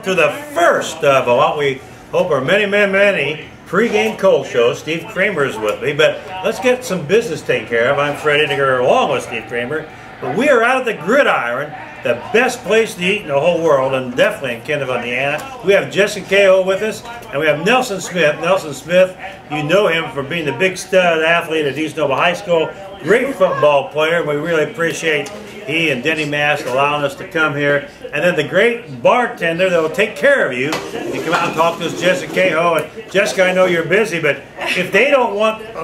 to the first of what we hope are many pre-game cold shows. Steve Kramer is with me, but let's get some business taken care of. I'm Fred Inniger along with Steve Kramer. But we are out at the GridIron, the best place to eat in the whole world, and definitely in Kendallville, Indiana. We have Jessica Cahill with us, and we have Nelson Smith. Nelson Smith, you know him for being the big stud athlete at East Nova High School. Great football player. We really appreciate he and Denny Mast allowing us to come here. And then the great bartender that will take care of you. You come out and talk to us, Jessica Cahill. And Jessica, I know you're busy, but if they don't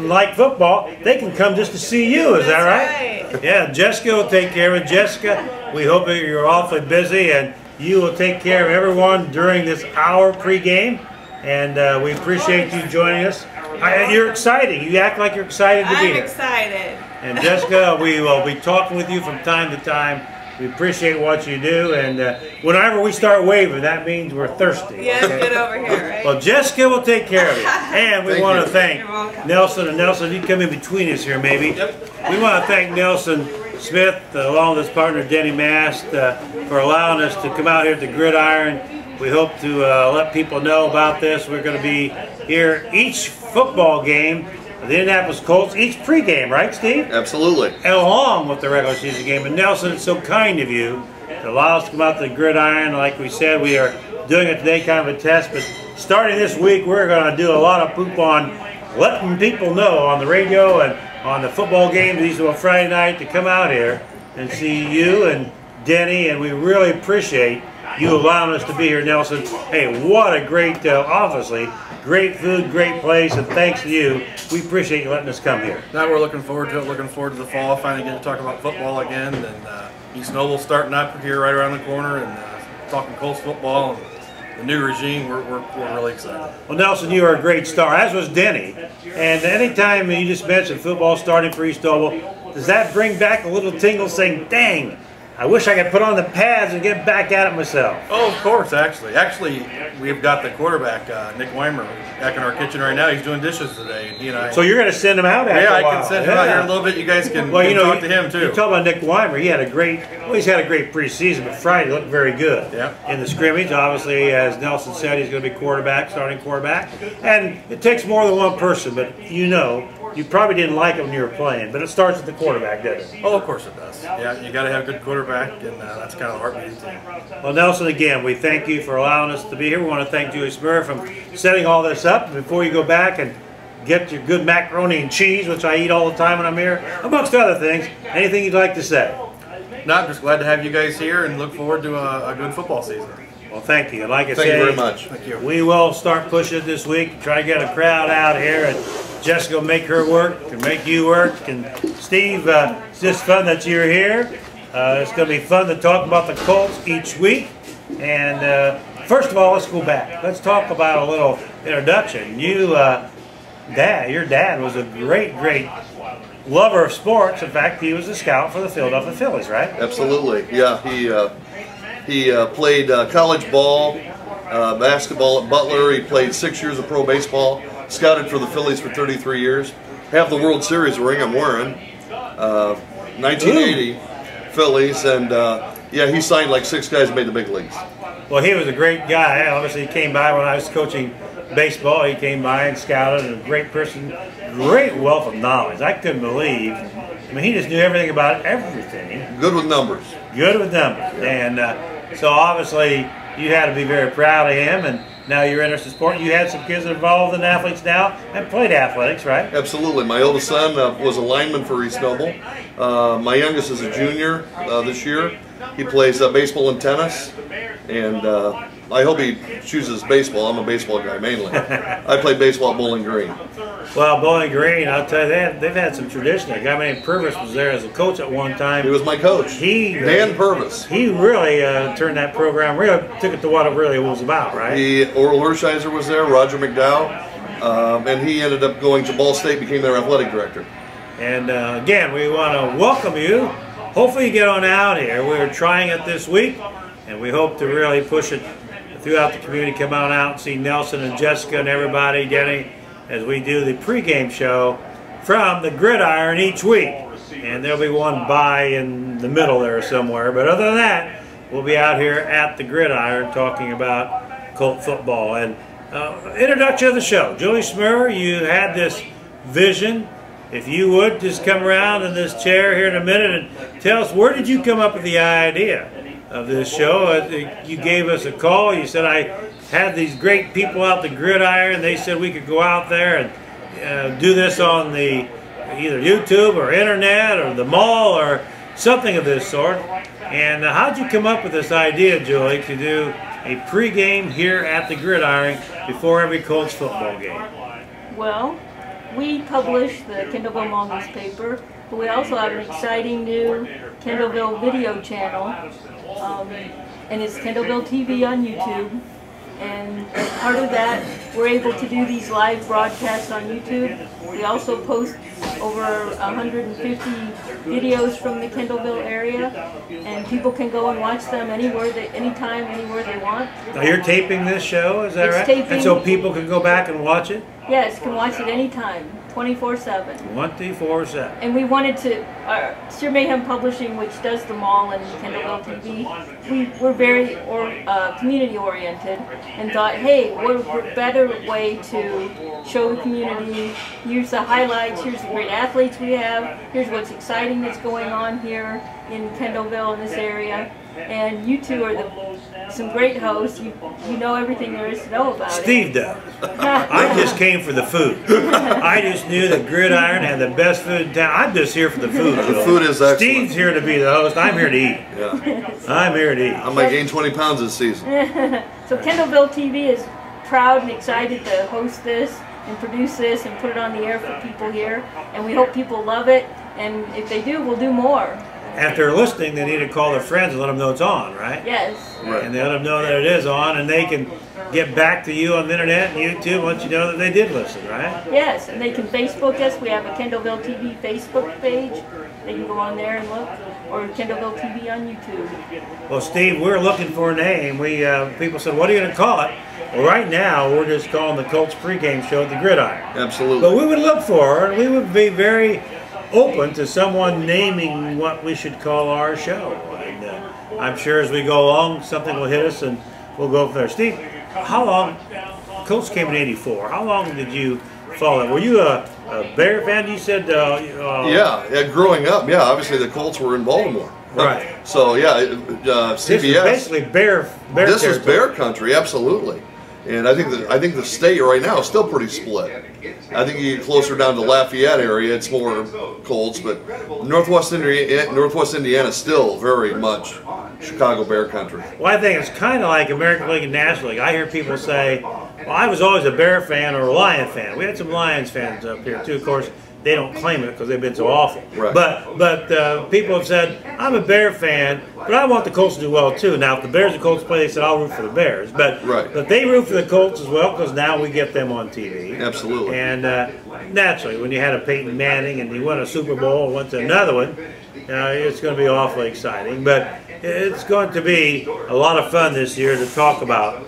like football, they can come just to see you. Is that right? Yeah, Jessica will take care of it. Jessica, we hope that you're awfully busy and you will take care of everyone during this hour pregame. And we appreciate you joining us. You're excited. You act like you're excited to be here. I'm excited. And Jessica, we will be talking with you from time to time. We appreciate what you do, and whenever we start waving, that means we're thirsty. Yes, okay? Get over here, right? Well, Jessica will take care of you. And we want to thank Nelson, and Nelson, you come in between us here maybe. Yep. We want to thank Nelson Smith, along with his partner Denny Mast, for allowing us to come out here at the GridIron. We hope to let people know about this. We're going to be here each football game, the Indianapolis Colts, each pregame, right, Steve? Absolutely. And along with the regular season game. And Nelson, it's so kind of you to allow us to come out to the GridIron. Like we said, we are doing it today, kind of a test. But starting this week, we're going to do a lot of poop on letting people know on the radio and on the football games, these are on Friday night, to come out here and see you and Denny. And we really appreciate you allowing us to be here, Nelson. Hey, what a great, obviously, great food, great place, and thanks to you. We appreciate you letting us come here. Now we're looking forward to it, looking forward to the fall, finally getting to talk about football again, and East Noble starting up here right around the corner, and talking Colts football, and the new regime, we're really excited. Well, Nelson, you are a great star, as was Denny, and anytime you just mentioned football starting for East Noble, does that bring back a little tingle saying, dang, I wish I could put on the pads and get back at it myself? Oh, of course, actually. Actually, we've got the quarterback, Nic Weimer, back in our kitchen right now. He's doing dishes today, and he and I... So you're going to send him out after a while? Yeah, I can send him out here in a little bit. You guys can, talk to him, too. You talk about Nic Weimer. He had a great... Well, he's had a great preseason, but Friday looked very good. Yeah. In the scrimmage, obviously, as Nelson said, he's going to be quarterback, starting quarterback. And it takes more than one person, but you probably didn't like him when you were playing, but it starts with the quarterback, doesn't it? Oh, of course it does. Yeah, you got to have a good quarterback, and that's kind of the heartbeat of the team. Well, Nelson, again, we thank you for allowing us to be here. We want to thank Julie Smurr for setting all this up. Before you go back and get your good macaroni and cheese, which I eat all the time when I'm here, amongst other things, anything you'd like to say? No, I'm just glad to have you guys here and look forward to a good football season. Well, thank you. And like I thank said, you very much. Thank you. We will start pushing this week, try to get a crowd out here, and Jessica will make her work and make you work. And Steve, it's just fun that you're here. It's going to be fun to talk about the Colts each week. And first of all, let's go back. Let's talk about a little introduction. You, your dad was a great lover of sports. In fact, he was a scout for the Philadelphia Phillies, right? Absolutely. Yeah, he played college ball, basketball at Butler. He played 6 years of pro baseball. Scouted for the Phillies for 33 years. Have the World Series ring I'm wearing. 1980 Phillies, and yeah, he signed like 6 guys and made the big leagues. Well, he was a great guy. Obviously, he came by when I was coaching baseball. He came by and scouted, and a great person, great wealth of knowledge. I couldn't believe. I mean, he just knew everything about everything. Good with numbers. Good with numbers. And so obviously, you had to be very proud of him, and now you're interested in sport. You had some kids involved in athletes now and played athletics, right? Absolutely. My oldest son was a lineman for East Noble. My youngest is a junior this year. He plays baseball and tennis, and I hope he chooses baseball. I'm a baseball guy mainly. I played baseball at Bowling Green. Well, Bowling Green, I'll tell you, they've had some tradition. A guy named Purvis was there as a coach at one time. He was my coach. Dan Purvis. He really turned that program, really took it to what it really was about, right? Oral Hershiser was there, Roger McDowell, and he ended up going to Ball State, became their athletic director. And again, we want to welcome you. Hopefully you get on out here. We're trying it this week, and we hope to really push it throughout the community. Come on out and see Nelson and Jessica and everybody, Denny, as we do the pregame show from the GridIron each week. And there'll be one by in the middle there somewhere. But other than that, we'll be out here at the Gridiron talking about Colt football. And introduction of the show. Julie Smurr, you had this vision. If you would just come around in this chair here in a minute and tell us, where did you come up with the idea of this show? You gave us a call. You said, I had these great people out the Gridiron. They said we could go out there and do this on the either YouTube or internet or the mall or something of this sort. And how'd you come up with this idea, Julie, to do a pregame here at the Gridiron before every Colts football game? Well, we publish the Kendallville Mall newspaper, but we also have an exciting new Kendallville video channel, and it's KendallvilleTV on YouTube. And as part of that, we're able to do these live broadcasts on YouTube. We also post over 150 videos from the Kendallville area, and people can go and watch them anytime, anywhere they want. Now you're taping this show, is that right? Taping. And so people can go back and watch it? Yes, can watch it anytime, 24/7. 24/7. And we wanted to, Sir Mayhem Publishing, which does the mall and Kendallville TV, we're very community oriented and thought, hey, what a better way to show the community, here's the highlights, here's the great athletes we have, here's what's exciting that's going on here in Kendallville in this area. And you two are some great hosts. You know everything there is to know about Steve does. I just came for the food. I just knew that Gridiron had the best food in town. I'm just here for the food. The food is excellent. Steve's here to be the host. I'm here to eat. Yeah. I'm here to eat. I might gain 20 pounds this season. So Kendallville TV is proud and excited to host this and produce this and put it on the air for people here. And we hope people love it. And if they do, we'll do more. If they're listening, they need to call their friends and let them know it's on, right? Yes. Right. And they let them know that it is on, and they can get back to you on the internet and YouTube once you know that they did listen, right? Yes, and they can Facebook us. We have a Kendallville TV Facebook page. They can go on there and look, or Kendallville TV on YouTube. Well, Steve, we're looking for a name. People said, what are you going to call it? Well, right now, we're just calling the Colts pregame show the Gridiron. Absolutely. But we would look for, and we would be very open to someone naming what we should call our show. And I'm sure as we go along, something will hit us and we'll go from there. Steve, how long, Colts came in '84, how long did you follow it? Were you a Bear fan? You said... yeah, growing up, yeah, obviously the Colts were in Baltimore. Right. So, yeah, CBS... This is basically Bear This territory. is Bear country, absolutely. And I think the state right now is still pretty split. I think you get closer down to Lafayette area, it's more Colts, but Northwest Indiana is still very much Chicago Bear country. Well, I think it's kind of like American League and National League. I hear people say, well, I was always a Bear fan or a Lion fan. We had some Lions fans up here, too. Of course, they don't claim it because they've been so awful. Right. But people have said, I'm a Bear fan, but I want the Colts to do well, too. Now, if the Bears and Colts play, they said, I'll root for the Bears. But they root for the Colts as well because now we get them on TV. Absolutely. And naturally, when you had a Peyton Manning and he won a Super Bowl and went to another one, it's going to be awfully exciting. But it's going to be a lot of fun this year to talk about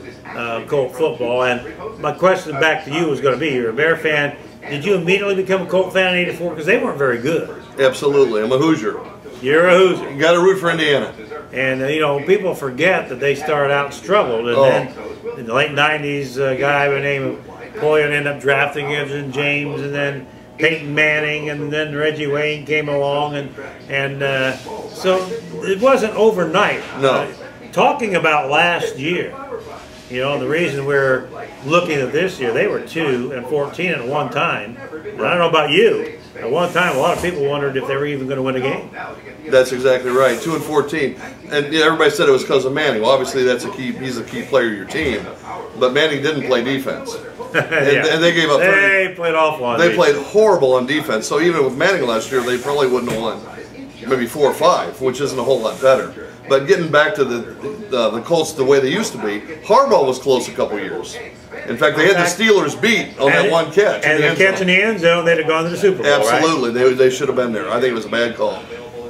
Colt football. And my question back to you was going to be, you're a Bear fan. Did you immediately become a Colt fan in '84? Because they weren't very good. Absolutely. I'm a Hoosier. You're a Hoosier. You got to root for Indiana. And, people forget that they started out and struggled. And then in the late 90s, a guy by the name of Poyen ended up drafting Evan James, and then Peyton Manning, and then Reggie Wayne came along. And so it wasn't overnight. No. Talking about last year, the reason we're looking at this year, they were 2-14 at one time. And I don't know about you. At one time, a lot of people wondered if they were even going to win a game. That's exactly right. 2-14, and everybody said it was because of Manning. Well, obviously that's a key. He's a key player of your team, but Manning didn't play defense, and they gave up. They played awful on defense. They played horrible on defense. So even with Manning last year, they probably wouldn't have won, maybe 4 or 5, which isn't a whole lot better. But getting back to the Colts the way they used to be, Harbaugh was close a couple years. In fact, they had the Steelers beat on that one catch. And the catch in the end zone, they'd have gone to the Super Bowl, absolutely. Right? They should have been there. I think it was a bad call.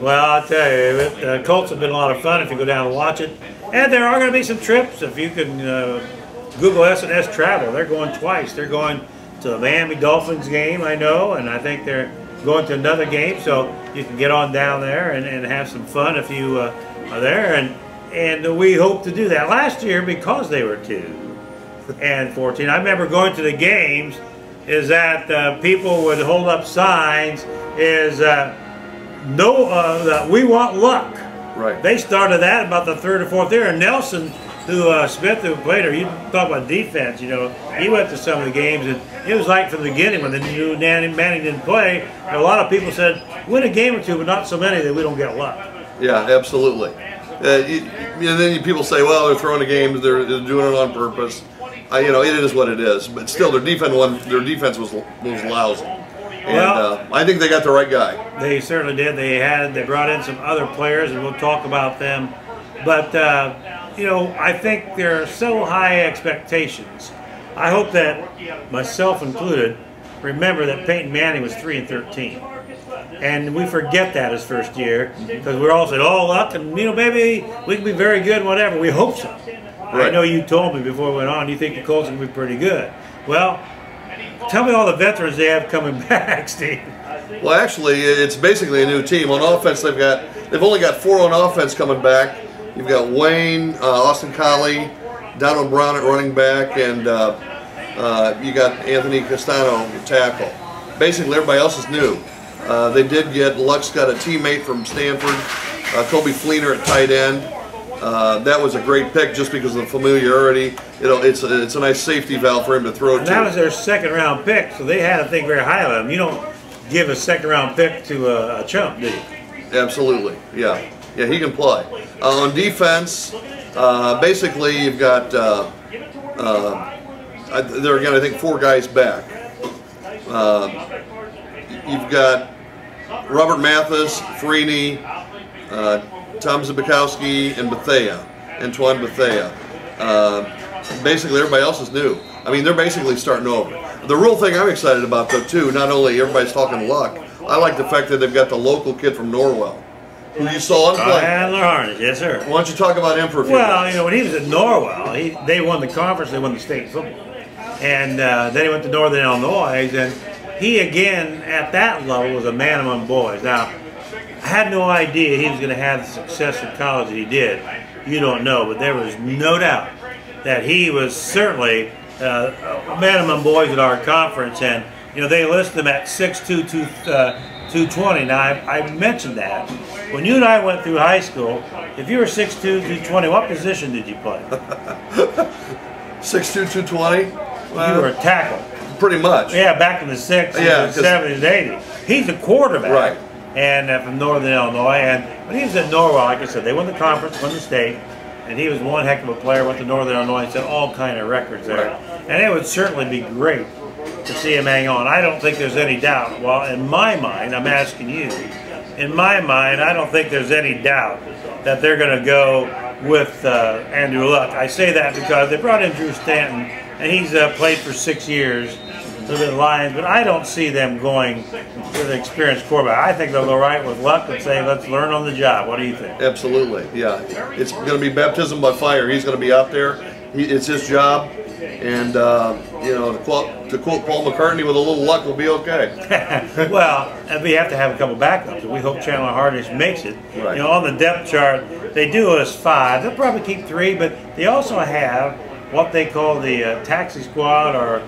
Well, I'll tell you, the Colts have been a lot of fun if you go down and watch it. And there are going to be some trips. If you can Google S&S Travel, they're going twice. They're going to the Miami Dolphins game, I know, and I think they're going to another game. So you can get on down there and have some fun if you are there. and we hope to do that. Last year, because they were 2-14, I remember going to the games, is that people would hold up signs, is that we want luck. Right. They started that about the 3rd or 4th year, and Nelson, Smith, who played her, you talk about defense, you know, he went to some of the games, and it was like from the beginning when they knew Manning didn't play, a lot of people said, win a game or two, but not so many that we don't get luck. Yeah, absolutely. And then people say, well, they're throwing the games, they're doing it on purpose. You know, it is what it is. But still, their defense was lousy. And well, I think they got the right guy. They certainly did. They brought in some other players, and we'll talk about them. But you know, I think there are so high expectations. I hope that, myself included, remember that Peyton Manning was 3-13. And we forget that his first year, because we're all saying, oh, luck, and, you know, maybe we can be very good, whatever. We hope so. Right. I know you told me before we went on, you think the Colts will be pretty good. Well, tell me all the veterans they have coming back, Steve. Well, actually, it's basically a new team. On offense, they've only got 4 on offense coming back. You've got Wayne, Austin Collie, Donald Brown at running back, and you got Anthony Castano tackle. Basically, everybody else is new. They did get, Luck's got a teammate from Stanford, Kobe Fleener at tight end. That was a great pick just because of the familiarity. You know, it's a nice safety valve for him to throw to. That was their 2nd round pick, so they had to think very highly of him. You don't give a 2nd round pick to a chump, do you? Absolutely, yeah. Yeah, he can play. On defense, basically you've got, there again, I think 4 guys back. You've got Robert Mathis, Freeney, Tom Zbikowski, and Antoine Bethea. Basically, everybody else is new. I mean, they're basically starting over. The real thing I'm excited about, though, too, not only everybody's talking luck, I like the fact that they've got the local kid from Norwell, who you saw him play. Handler Harness, yes, sir. Why don't you talk about him for a few minutes? Well, you know, when he was at Norwell, they won the conference, they won the state football. And then he went to Northern Illinois, and he, again, at that level, was a man among boys. Now, I had no idea he was going to have the success in college that he did. You don't know, but there was no doubt that he was certainly a man among boys at our conference. And, you know, they listed him at 6'2", 220. Now, I mentioned that. When you and I went through high school, if you were 6'2", 220, what position did you play? 6'2", 220? Well, you were a tackle. Pretty much. Yeah, back in the 60s, yeah, 70s, 80s. He's a quarterback. Right. And from Northern Illinois. And when he was at Norwell, like I said, they won the conference, won the state. And he was one heck of a player, went to Northern Illinois, set all kind of records there. Right. And it would certainly be great to see him hang on. I don't think there's any doubt. Well, in my mind, I'm asking you, in my mind, I don't think there's any doubt that they're going to go with Andrew Luck. I say that because they brought in Drew Stanton, and he's played for 6 years with the Lions, but I don't see them going with an experienced quarterback. I think they'll go right with Luck and say, let's learn on the job. What do you think? Absolutely, yeah. It's going to be baptism by fire. He's going to be out there. It's his job. And, you know, to quote Paul McCartney, with a little luck, we'll be okay. Well, and we have to have a couple backups. We hope Chandler Harnish makes it. Right. You know, on the depth chart, they do us 5. They'll probably keep 3, but they also have what they call the taxi squad or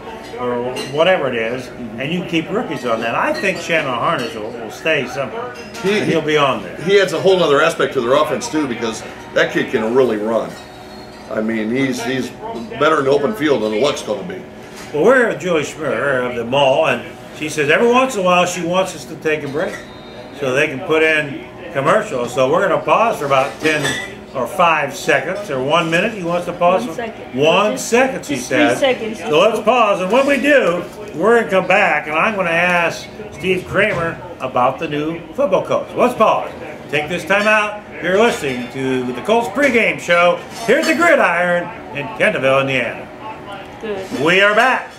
whatever it is, and you keep rookies on that. I think Chandler Harnish will stay somehow. He'll be on there. He adds a whole other aspect to their offense, too, because that kid can really run. I mean, he's better in the open field than the Luck's going to be. Well, we're with Julie Schmer of the mall, and she says every once in a while she wants us to take a break so they can put in commercials. So we're going to pause for about 10 or 5 seconds or 1 minute. You want us to pause? 1 second. 1 second, she says. 3 seconds. So let's pause, and when we do, we're going to come back, and I'm going to ask Steve Kramer about the new football coach. Let's pause. Take this time out. You're listening to the Colts pregame show here at the Gridiron in Kendallville, Indiana. Good. We are back,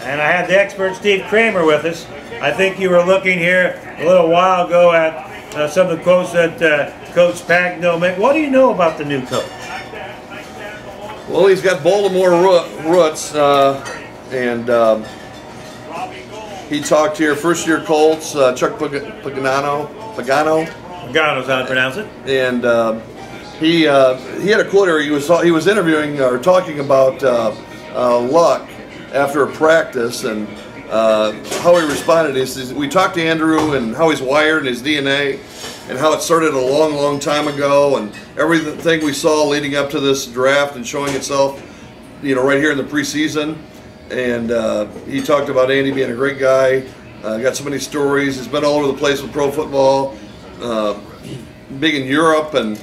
and I had the expert Steve Kramer with us. I think you were looking here a little while ago at some of the quotes that Coach Pagno made. What do you know about the new coach? Well, he's got Baltimore roots, and he talked here, first-year Colts, Chuck Pagano. Pagano's how to pronounce it. And he had a quote here. He was interviewing or talking about Luck after a practice and how he responded. We talked to Andrew and how he's wired and his DNA and how it started a long, long time ago, and everything we saw leading up to this draft and showing itself, right here in the preseason. And he talked about Andy being a great guy. Got so many stories. He's been all over the place with pro football, big in Europe, and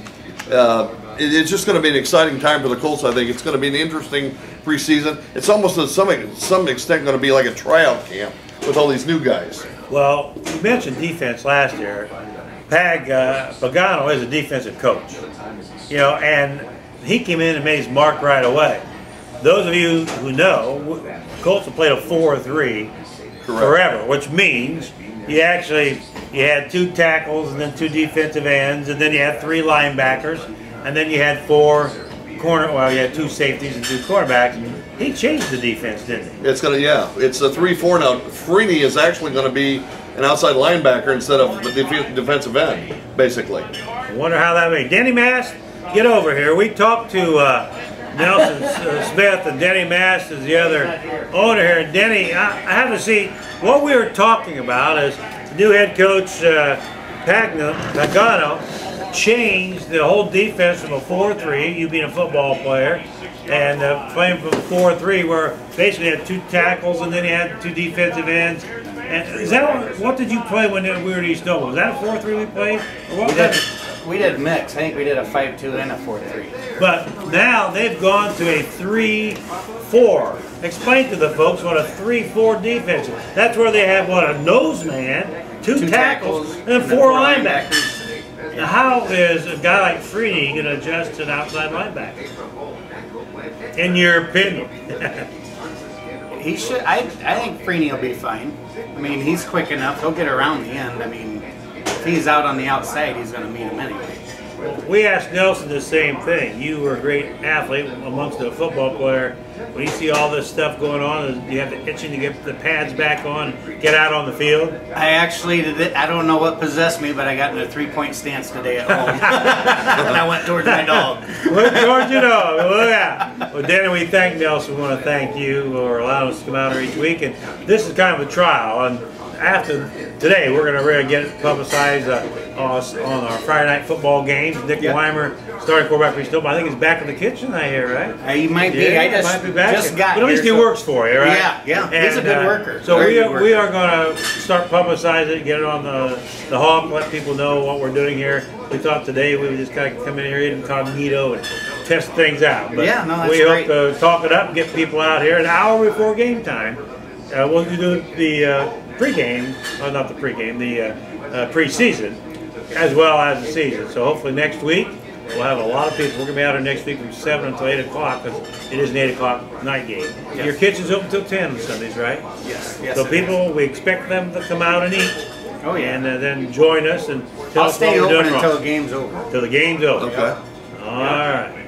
it's just going to be an exciting time for the Colts. I think it's going to be an interesting preseason. It's almost to some extent going to be like a tryout camp with all these new guys. Well, you mentioned defense last year. Pagano is a defensive coach, and he came in and made his mark right away. Those of you who know, Colts have played a 4-3 forever, which means you had 2 tackles and then 2 defensive ends, and then you had 3 linebackers, and then you had 4 you had 2 safeties and 2 cornerbacks. He changed the defense, didn't he? It's a 3-4 now. Freeney is actually going to be an outside linebacker instead of the defensive end, basically. I wonder how that made. Denny Mast, get over here. We talked to Nelson Smith and Denny Mast is the other owner here. And Denny, I have to see what we were talking about is new head coach Pagano changed the whole defense from a 4-3, you being a football player, and playing from 4-3 where basically you had 2 tackles and then you had 2 defensive ends. And is that what did you play when we were at East Noble? Was that a 4-3 we played? Or what we did mix. I think we did a 5-2 and a 4-3. But now they've gone to a 3-4. Explain to the folks what a 3-4 defense is. That's where they have what, a nose man, 2 tackles, and 4 linebackers. Now how is a guy like Freeney going to adjust to an outside linebacker? In your opinion? He should. I think Freeney will be fine. I mean, he's quick enough. He'll get around the end. I mean, if he's out on the outside, he's going to meet him anyway. We asked Nelson the same thing. You were a great athlete amongst a football player. When you see all this stuff going on, do you have the itching to get the pads back on, get out on the field? I actually did. I don't know what possessed me, but I got in a 3-point stance today at home. And I went towards my dog. Went towards your dog. Well, yeah. Well, Danny, we thank Nelson. We want to thank you for allowing us to come out here each week. And this is kind of a trial. And after today, we're going to really get it publicized on our Friday night football games. Nic Weimer, starting quarterback for East Noble. I think he's back in the kitchen, I hear, right? He might be. Yeah, I just got but at least he works for you, right? Yeah. He's a good worker. So we are going to start publicizing it, get it on the hawk, let people know what we're doing here. We thought today we would just kind of come in here incognito and test things out. But yeah, no, that's we great. hope to talk it up, get people out here an hour before game time. We'll do the pregame, not the pregame, the preseason, as well as the season. So hopefully next week we'll have a lot of people. We're going to be out here next week from 7 until 8 o'clock because it is an 8 o'clock night game. Yes. Your kitchen's open until 10 on Sundays, right? Yes. So people, we expect them to come out and eat. Oh yeah. And then join us and tell us what we're doing wrong. I'll stay open until the game's over. Till the game's over. Okay. All right.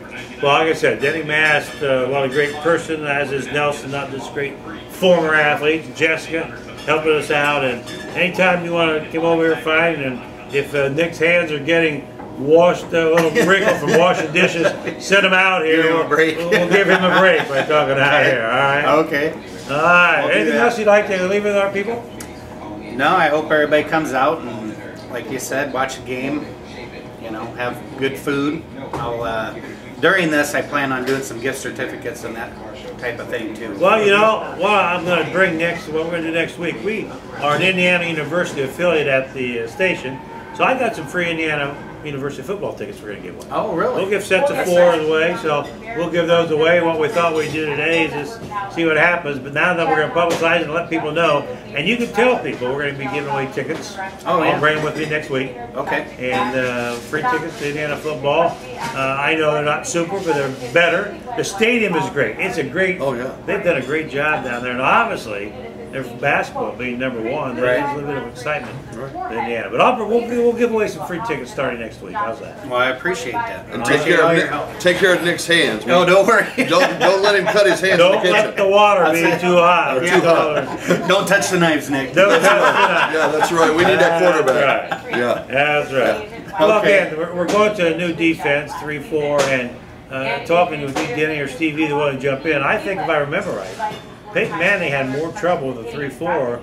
Well, like I said, Denny Mast, what a great person, as is Nelson, not just great former athlete. Jessica helping us out, and anytime you want to come over here, fine. And if Nick's hands are getting washed, a little wrinkle from washing dishes, send him out here. Give him a break. We'll give him a break by talking out here. All right. Okay. All right. Anything else you'd like to leave with our people? No, I hope everybody comes out and, like you said, watch the game. You know, have good food. During this, I plan on doing some gift certificates and that type of thing too. Well, you know what I'm going to bring next, what we're going to do next week. We are an Indiana University affiliate at the station, so I got some free Indiana University football tickets we're going to give away. Oh, really? We'll give sets of 4 away, so we'll give those away. What we thought we'd do today is just see what happens, but now that we're going to publicize it and let people know, and you can tell people we're going to be giving away tickets. Oh, yeah. I'll bring them with me next week. Okay. And free tickets to Indiana football. I know they're not super, but they're better. The stadium is great. It's a great, they've done a great job down there, and obviously, their basketball being #1, there's a little bit of excitement in Indiana. But we'll give away some free tickets starting next week. How's that? Well, I appreciate that. And take care of Nick's hands. No, don't worry. Don't let him cut his hands in the kitchen. Don't let the water be too hot. Too hot. Don't touch the knives, Nick. Don't touch the knives. Yeah, that's right. We need that quarterback. That's right. Yeah. That's right. Well, Okay. again, we're going to a new defense, 3-4, and talking with you, Denny, or Steve, either one to jump in. I think if I remember right, Peyton Manning had more trouble with the 3-4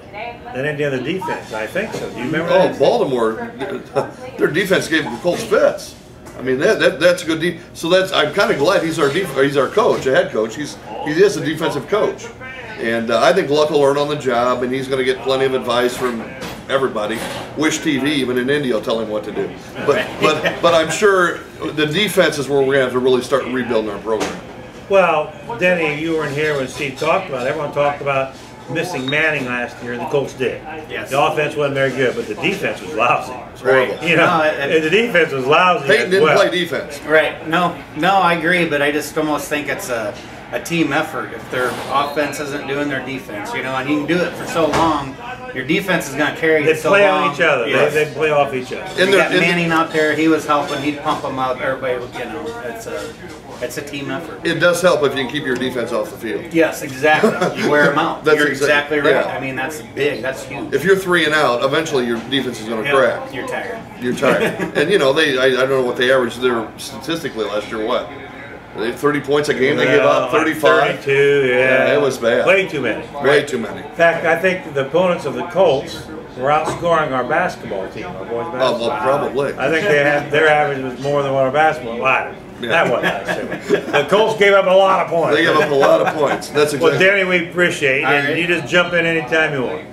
than any other defense. I think so. Do you remember that? Baltimore, their defense gave the Colts fits. I mean, that's a good defense. So I'm kind of glad he's our coach, a head coach. He is a defensive coach, and I think Luck will learn on the job, and he's going to get plenty of advice from everybody. Wish TV, even in India, will tell him what to do. But I'm sure the defense is where we're going to have to really start rebuilding our program. Well, Denny, you weren't here when Steve talked about it. Everyone talked about missing Manning last year, and the Colts did. Yes. The offense wasn't very good, but the defense was lousy. Horrible. You know, and the defense was lousy. Peyton as didn't well. play defense. Right. No, I agree, but I just almost think it's a team effort. If their offense isn't doing their defense, you know, and you can do it for so long, your defense is going to carry They it so play long. on each other. Yes. They play off each other. You got Manning out there. He was helping. He'd pump them out. Everybody, you know, it's a team effort. It does help if you can keep your defense off the field. Yes, exactly. You wear them out. That's You're exactly right. yeah. I mean, that's big. That's huge. If you're 3 and out, eventually your defense is going to crack. You're tired. You're tired. And you know, I don't know what they averaged there statistically last year. What? They had 30 points a game. They gave up 35. 32. Yeah, it was bad. Way too many. Way too many. In fact, I think the opponents of the Colts were outscoring our basketball team, our boys basketball. Well, probably. I think their average was more than what our basketball was. Yeah. That wasn't nice. The Colts gave up a lot of points. They gave up a lot of points. That's exactly. Well, Danny, we appreciate it. All And right. you just jump in anytime you want.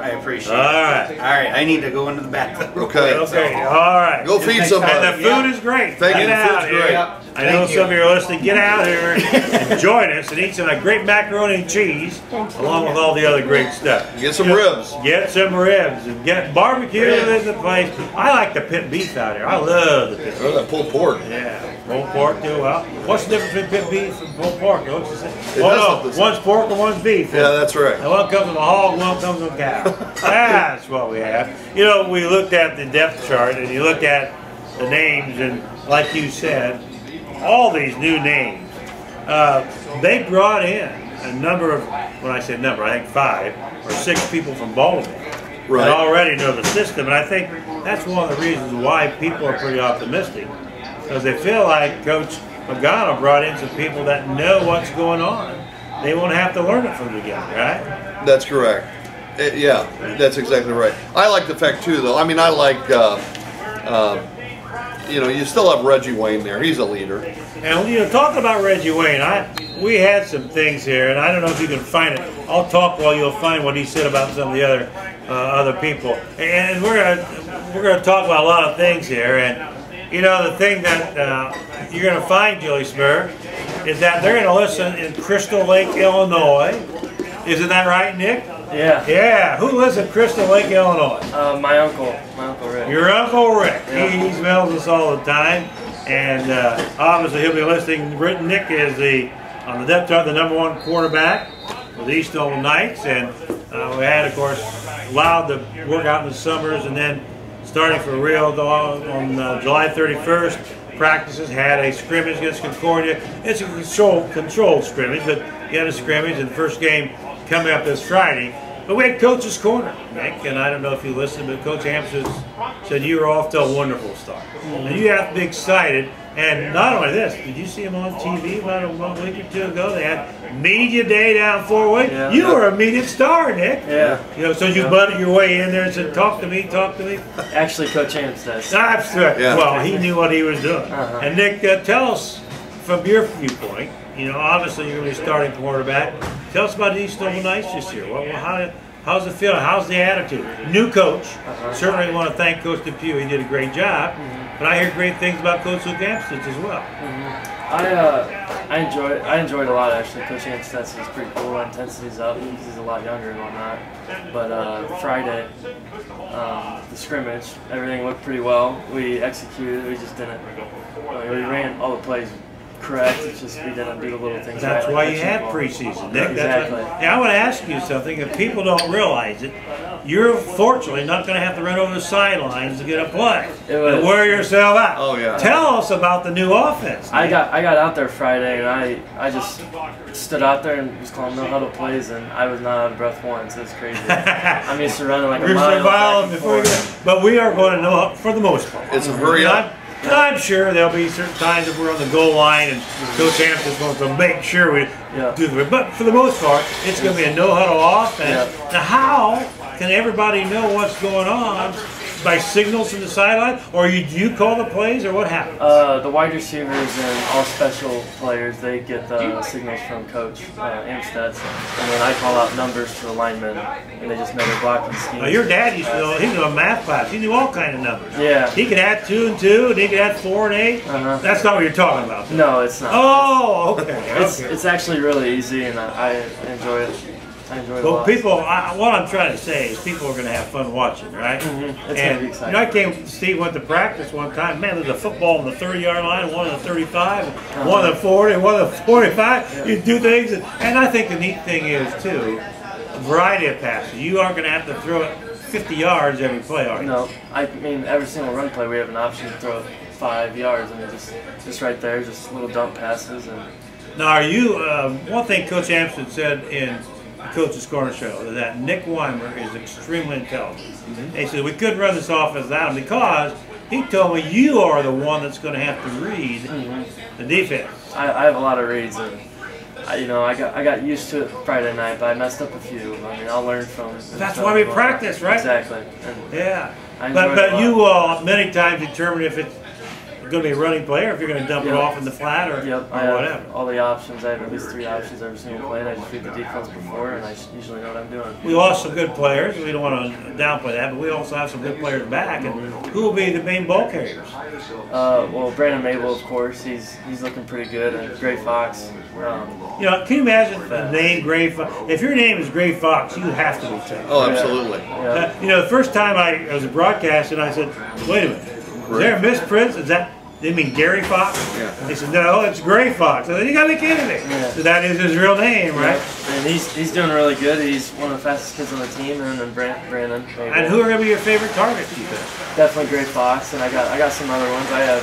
I appreciate All it. right. All right. I need to go into the bathroom. Okay. Okay, all right. Go feed somebody. And the food is great. Thank you. Get The out food's here. great. I know Thank you. some of you are listening. Get out here and join us and eat some of that great macaroni and cheese, along with all the other great stuff. Get some ribs. Get some ribs and get barbecue in the place. I like the pit beef out here. I love the pit beef. Oh, that pulled pork. Yeah, pulled pork too. Well, what's the difference between pit beef and pulled pork? Looks the same. It does look the No, same. one's pork and one's beef. Yeah, that's right. And one comes from a hog, one comes from a cow. That's what we have. You know, we looked at the depth chart and you look at the names, and like you said, all these new names, they brought in a number of, when I say number, I think 5 or 6 people from Baltimore Right. that already know the system. And I think that's one of the reasons why people are pretty optimistic, because they feel like Coach Magano brought in some people that know what's going on. They won't have to learn it from the beginning, right? That's correct. Yeah, that's exactly right. I like the fact too, though. I mean, I like, you know, you still have Reggie Wayne there. He's a leader. And you know, talking about Reggie Wayne, we had some things here, and I don't know if you can find it. I'll talk while you'll find what he said about some of the other people. And we're gonna talk about a lot of things here. And you know, the thing that you're gonna find, Julie Smurr, is that they're gonna listen in Crystal Lake, Illinois. Isn't that right, Nick? Yeah. Yeah. Who lives in Crystal Lake, Illinois? My uncle Rick. Your Uncle Rick. Yeah. He smells us all the time. And obviously he'll be listening. Nick is on the depth chart, the #1 quarterback for the East Noble Knights. And we had, of course, allowed to work out in the summers, and then starting for real on July 31st, practices, had a scrimmage against Concordia. It's a controlled scrimmage, but he had a scrimmage, and the first game coming up this Friday. But we had Coach's Corner, Nick, and I don't know if you listened, but Coach Hampson said you were off to a wonderful start. And you have to be excited. And not only this, did you see him on TV about a week or 2 ago? They had Media Day down 4 weeks. Yeah. You were a media star, Nick. Yeah. You know, so you butted your way in there and said, talk to me, talk to me. Actually, Coach Hamps does. That's right. Yeah. Well, he knew what he was doing. Uh-huh. And Nick, tell us from your viewpoint, you know, obviously you're going to be starting quarterback. Tell us about the East Noble Knights this year. How's it feeling? How's the attitude? New coach. Certainly want to thank Coach DePue. He did a great job. But I hear great things about Coach Luke Amstutz as well. I enjoyed a lot, actually. Coach Amstutz is pretty cool. Intensity's up because he's a lot younger and whatnot. But Friday, the scrimmage, everything looked pretty well. We executed. We just didn't. We ran all the plays correct. It's just we didn't do the little things. That's right, why like you catching have the ball. preseason, Nick. Exactly. Now I want to ask you something. If people don't realize it, you're fortunately not going to have to run over the sidelines to get a play and wear yourself out. Oh yeah. Tell us about the new offense. I got out there Friday and I just stood out there and was calling no huddle plays and I was not out of breath once. It was crazy. I'm used to running like a mile before but we are going to know for the most part. It's a hurry up. I'm sure there'll be certain times if we're on the goal line and Coach Hampton's going to make sure we do the. But for the most part, it's going to be a no huddle offense. Now, how can everybody know what's going on? By signals from the sideline, or do you call the plays, or what happens? The wide receivers and all special players, they get the signals from Coach Amstead, and then I call out numbers to the linemen, and they just know their blocking scheme. Your dad used to know, he knew a math class, he knew all kind of numbers. Yeah. He could add 2 and 2, and he could add 4 and 8. That's not what you're talking about. No, it's not. Oh, okay. It's actually really easy, and I enjoy it. I enjoy it a lot. People, what I'm trying to say is people are going to have fun watching, right? It's going to be exciting. Steve went to practice one time. Man, there's a football on the 30-yard line, one on the 35, one on the 40, one on the 45. You do things, and I think the neat thing is too, a variety of passes. You aren't going to have to throw it 50 yards every play, are you? No, I mean every single run play we have an option to throw it 5 yards, and just right there, just little dump passes. And now, are you? One thing Coach Amstead said in Coach's Corner Show that Nic Weimer is extremely intelligent. He said we couldn't run this offense without him because he told me you are the one that's going to have to read the defense. I have a lot of reads, and I got used to it Friday night, but I messed up a few. I mean, I'll learn from. That's why we practice, right? Exactly. And yeah. But you many times determine if it's going to be a running play or if you're going to dump it off in the flat or whatever. All the options. I have at least 3 options every single play, and I just read the defense before, and I usually know what I'm doing. We lost some good players. We don't want to downplay that, but we also have some good players back. And who will be the main ball carriers? Well, Brandon Mabel, of course. He's looking pretty good, and Gray Fox. Can you imagine the name Gray Fox? If your name is Gray Fox, you have to be tough. Oh, absolutely. The first time I was broadcasting, I said, "Wait a minute, is there a misprint? Is that?" They mean Gary Fox? Yeah. They said, no, it's Gray Fox. I said, you got to be kidding me. Yeah. So that is his real name, right? And he's doing really good. He's one of the fastest kids on the team, and then Brandon. And who are going to be your favorite targets, you think? Definitely Gray Fox, and I got some other ones. I have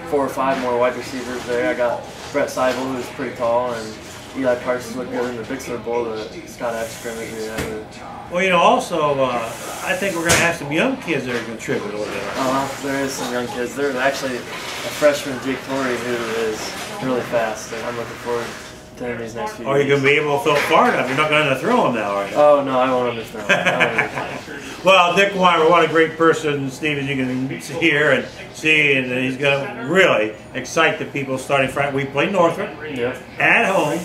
4 or 5 more wide receivers there. I got Brett Seibel, who's pretty tall, and Eli Parsons looked good in the Big Super Bowl, the Scott F. scrimmage we had. Well, also, I think we're going to have some young kids that are going to contribute a little bit. There is some young kids. There's actually a freshman, Jake Torrey, who is really fast, and I'm looking forward to him these next few years. Are you going to be able to throw far enough? You're not going to throw him now, are you? Oh, no, I won't understand. Well, Nic Weimer, what a great person, Steve, as you can hear and see, and he's going to really excite the people starting Friday. We play Northrop at home,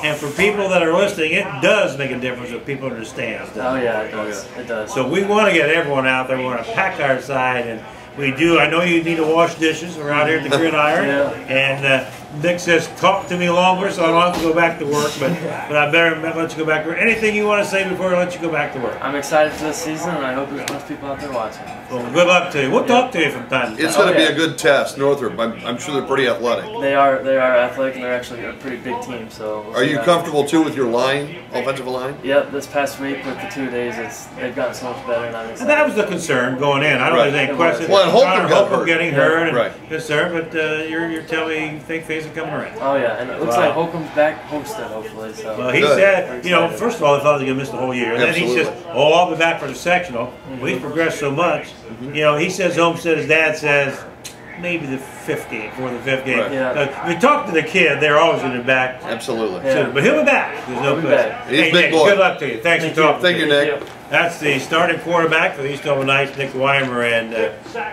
and for people that are listening, it does make a difference if people understand. Oh, yeah, it does. It does. So we want to get everyone out there. We want to pack our side, and we do. I know you need to wash dishes. We're out here at the GridIron, and Nick says, talk to me longer so I don't have to go back to work, but I better let you go back to work. Anything you want to say before I let you go back to work? I'm excited for this season, and I hope there's a bunch of people out there watching. Well, good luck to you. We'll talk to you from time to time. It's going to be a good test, Northrop. I'm sure they're pretty athletic. They are athletic, and they're actually a pretty big team. So are you comfortable too with your line, offensive line? Yep. This past week with the 2 days, they've gotten so much better, and I'm excited. And that was the concern going in. I don't have any questions. Well, and Holcomb getting hurt and concerned, but you're telling me you think things are coming around. Oh yeah, and it looks like Holcomb's back Homestead hopefully. So. Well, he said, first of all, they thought they were going to miss the whole year, and then he says, I'll be back for the sectional. Well, he's progressed so much. He says Homestead. His dad says maybe the 5th game, before the 5th game. If you talk to the kid, they're always going to be back. Absolutely. But he'll be back. There's no question. He's big boy. Good luck to you. Thanks for talking. Thank you, Nick. That's the starting quarterback for the Eastover Knights, Nic Weimer, and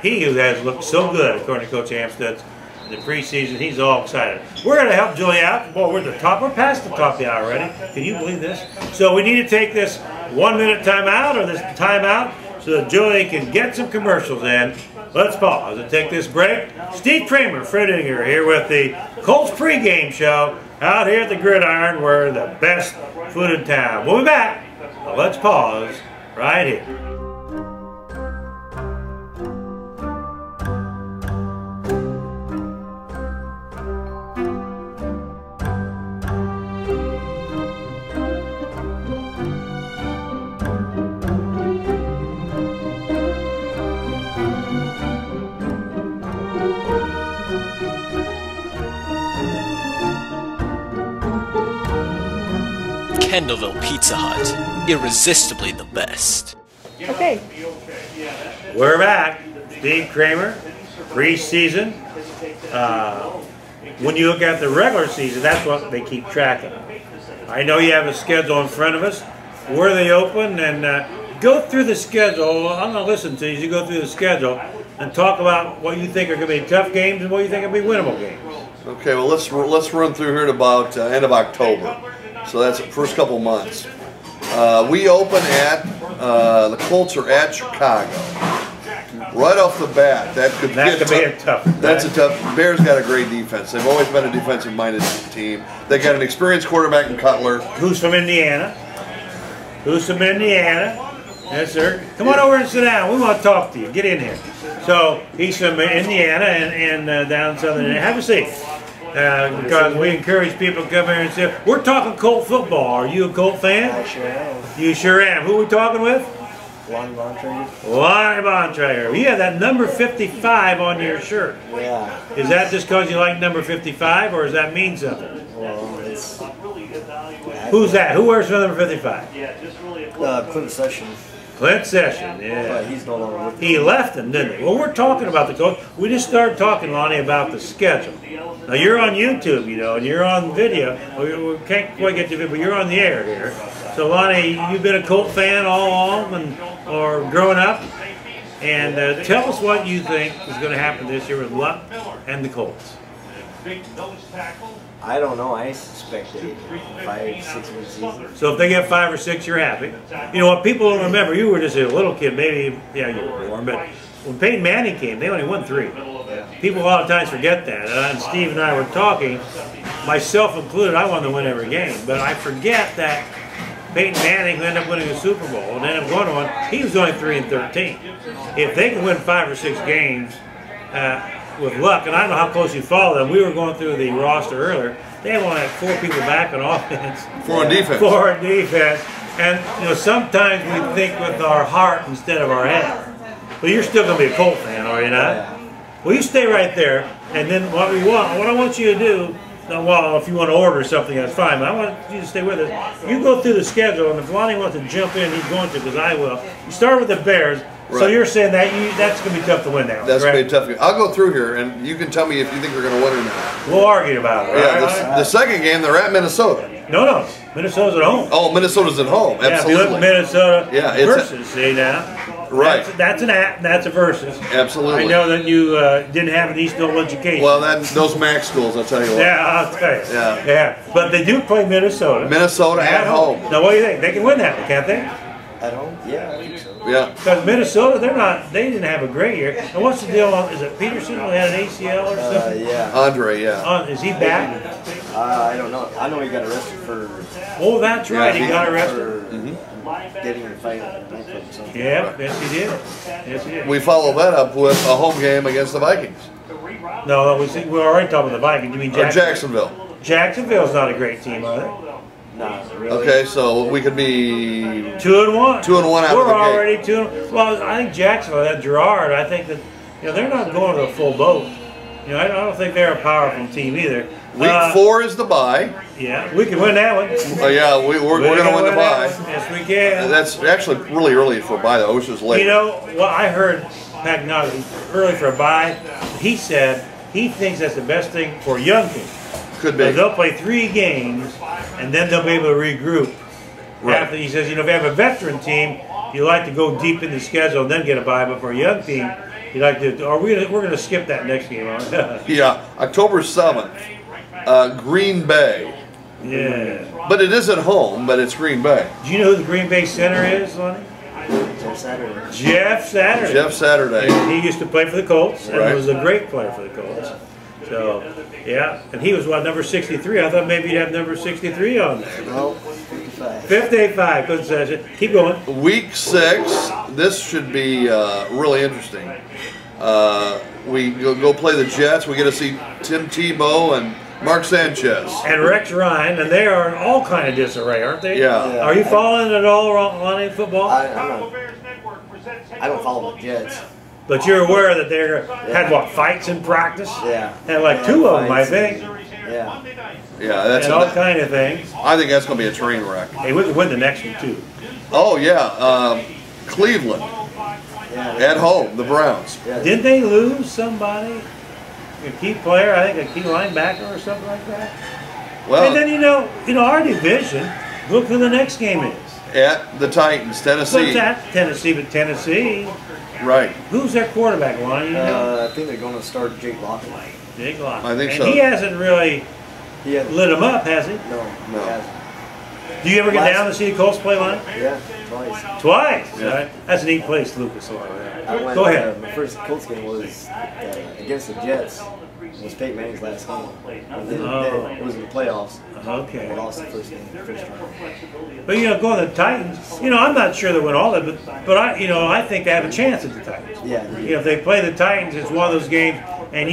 he who has looked so good, according to Coach Amstead, in the preseason. He's all excited. We're going to help Julie out. Boy, we're at the top. We're past the top of the hour already. Can you believe this? So we need to take this 1-minute timeout or this timeout so that Julie can get some commercials in. Let's pause and take this break. Steve Kramer, Fred Inniger here with the Colts pregame show out here at the GridIron. We're the best food in town. We'll be back. But let's pause right here. Kendallville Pizza Hut. Irresistibly the best. Okay. We're back. Steve Kramer, preseason. When you look at the regular season, that's what they keep track of. I know you have a schedule in front of us. Where they open, and go through the schedule. I'm going to listen to you as you go through the schedule and talk about what you think are going to be tough games and what you think are going to be winnable games. Okay, well let's run through here to about end of October. So that's the first couple months. We open at the Colts are at Chicago. Right off the bat, that could be a tough. That's a tough. Bears got a great defense. They've always been a defensive-minded team. They got an experienced quarterback in Cutler, who's from Indiana. Who's from Indiana? Yes, sir. Come on over and sit down. We want to talk to you. Get in here. So he's from Indiana and down southern Indiana. Have a seat. Because we encourage people to come here and say, we're talking Colt football. Are you a Colt fan? I sure am. You sure am. Who are we talking with? Lonnie Bontrager. Lonnie Bontrager. You have that number 55 on your shirt. Yeah. Is that just because you like number 55, or does that mean something? Well, it's... Who's that? Who wears number 55? Clint Session. Clint Session, yeah. But he's no longer with He left him, didn't he? Well, we're talking about the coach. We just started talking, Lonnie, about the schedule. Now, you're on YouTube, you know, and you're on video. We can't quite get to it, but you're on the air here. So, Lonnie, you've been a Colt fan all along, or growing up. And tell us what you think is going to happen this year with Luck and the Colts. I don't know. I suspect a 5-6 win season. So if they get 5 or 6, you're happy. You know what? People don't remember. You were just a little kid, maybe. Yeah, you were born. But when Peyton Manning came, they only won 3. People a lot of times forget that. And Steve and I were talking, myself included. I wanted to win every game, but I forget that Peyton Manning, who ended up winning the Super Bowl and ended up going on, he was only 3-13. If they can win 5 or 6 games. With Luck, and I don't know how close you follow them. We were going through the roster earlier. They only had 4 people back on offense. 4 on defense. 4 on defense. And you know, sometimes we think with our heart instead of our head. But you're still going to be a Colt fan, are you not? Yeah. Well, you stay right there, and then what I want you to do. Now, well, if you want to order something, that's fine. But I want you to stay with us. You go through the schedule, and if Lonnie wants to jump in, he's going to, because I will. You start with the Bears. Right. So you're saying that that's going to be tough to win now. That's going to be tough. I'll go through here, and you can tell me if you think they're going to win or not. We'll argue about it. Yeah, right? the second game, they're at Minnesota. No. Minnesota's at home. Oh, Minnesota's at home. Yeah, Absolutely. if you look at Minnesota versus, see now. Right. That's a versus. Absolutely. I know that you didn't have an East Knoll education. Well, those MAC schools, I'll tell you what. Yeah, I'll tell you. Yeah. But they do play Minnesota. Minnesota at home. Now, what do you think? They can win that, can't they? At home? Yeah, I think so. Yeah. Because Minnesota, they didn't have a great year. And what's the deal on, is it Peterson who had an ACL or something? Yeah. Andre, yeah. Is he back? I don't know. I know he got arrested for... Oh, that's right. He got arrested. For getting in a fight at the nightclub or something. Yeah, yes he did. Yes he did. We follow that up with a home game against the Vikings. No, we're already talking about the Vikings. You mean Jacksonville? Jacksonville's not a great team, are they? No, really. Okay, so we could be 2-1. 2-1 out of the gate. We're already 2-1. Well, I think Jacksonville, that Gerard, I think that they're not going to the full boat. I don't think they're a powerful team either. Week 4 is the bye. Yeah, we can win that one. Yeah, we're going to win the bye. Yes, we can. That's actually really early for a bye, though. It was just late. You know, well, I heard Pagnotti early for a bye. He said he thinks that's the best thing for young teams. Could be. They'll play 3 games, and then they'll be able to regroup. Right. After, he says, if you have a veteran team, you like to go deep in the schedule and then get a bye. But for a young team, you like to. We're going to skip that next game. Yeah, October 7th, Green Bay. Yeah. But it is at home, but it's Green Bay. Do you know who the Green Bay center is, Lonnie? Jeff Saturday. Jeff Saturday. Jeff Saturday. He used to play for the Colts and Right. was a great player for the Colts. So, yeah, and he was number 63. I thought maybe you'd have number 63 on there. No, 55. 55, couldn't say it. Keep going. Week 6, this should be really interesting. We go play the Jets. We get to see Tim Tebow and Mark Sanchez. And Rex Ryan, and they are in all kind of disarray, aren't they? Yeah. Are you following at all on any football? I don't follow the Jets. But you're aware that they had, what, fights in practice? Yeah. Had like 2 of them, I think. Yeah, that's and all kind of things. I think that's going to be a train wreck. Hey, we could win the next one too. Oh yeah, Cleveland at home, the Browns. Didn't they lose somebody? A key player, I think a key linebacker or something like that. Well, and then you know our division. Look who the next game is. At the Titans, Tennessee. What's that? Tennessee, but Tennessee. Right. Who's their quarterback, Lonnie? You know? I think they're going to start Jake Lockett. Jake Lockett. I think and so. He hasn't really lit him up, has he? No. He hasn't. Do you ever get down to see the Colts play, Lonnie? Yeah, twice. Twice? Yeah. Right. That's a neat place, Lucas. I went, Go ahead. My first Colts game was against the Jets. It was Peyton Manning's last game. It was in the playoffs. Okay. We lost the first game, first round. But going to the Titans, I'm not sure they win all of it, but I think they have a chance at the Titans. Yeah. If they play the Titans, it's one of those games, and